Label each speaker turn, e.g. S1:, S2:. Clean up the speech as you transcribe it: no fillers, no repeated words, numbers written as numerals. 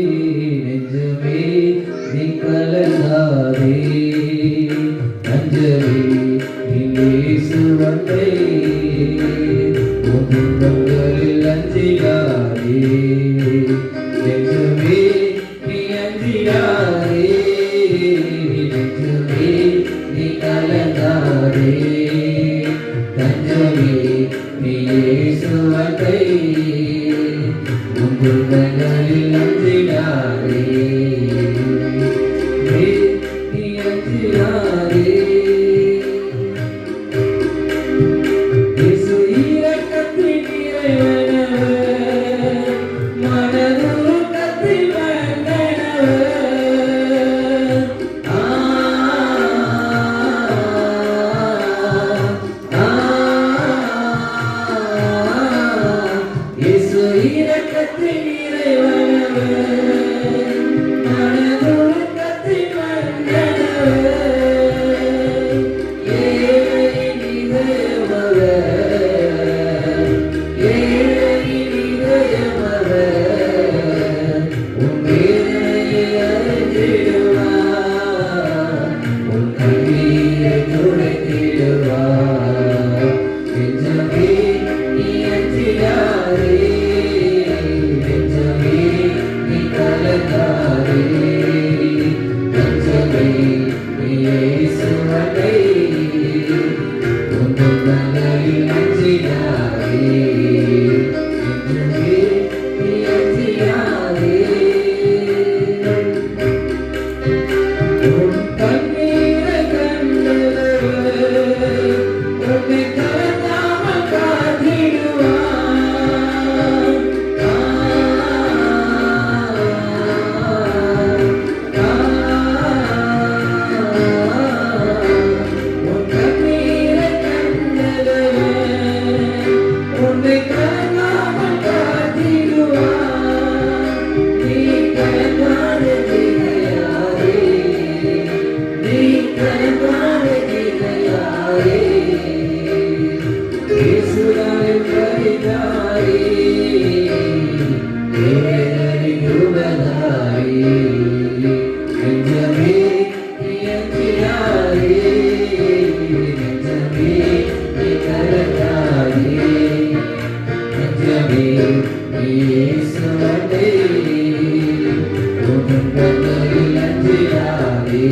S1: நெஞ்சமே நீ கலங்காதே அஞ்சலி இயேசுவண்டை உன் துன்பங்களில் அஞ்சிடாதே நெஞ்சமே நீ அஞ்சிடாதே நெஞ்சமே நீ கலங்காதே அஞ்சலி இயேசுவண்டை உன் துன்பங்களில் அஞ்சிடாதே நீ அஞ்சிடாதே இயேசு இரக்கத்தின் நிறைவனவர் மனதுருக்கத்தில் வந்தனவர் இயேசு இரக்கத்தின் நிறைவனவர் மனதுருக்கத்தில் வந்தனவர் ஏழையின் இதயமவர் உன் வேதனையை அறிந்திடுவார் உன் கண்ணீரை துடைத்திடுவார் நெஞ்சமே நீ அஞ்சிடாதே நெஞ்சமே நீ கலங்காதே நெஞ்சமே நீ இயேசுவண்டை உன் துன்பங்களில் அஞ்சிடாதே நெஞ்சமே நீ அஞ்சிடாதே உன் கண்ணீரை கண்டவர் உன்னை கலங்காமல் காத்திடுவார் உன் கண்ணீரை கண்டவர் உன்னை கலங்காமல் காத்திடுவார் நீ கலங்காதே திகையாதே நீ கலங்காதே திகையாதே இயேசுவை பரிதாயே வேதனையின் உபதாயே நெஞ்சமே நீ அஞ்சிடாதே நெஞ்சமே நீ கலங்காதே நெஞ்சமே நீ இயேசுவண்டை உன் துன்பங்களில் அஞ்சிடாதே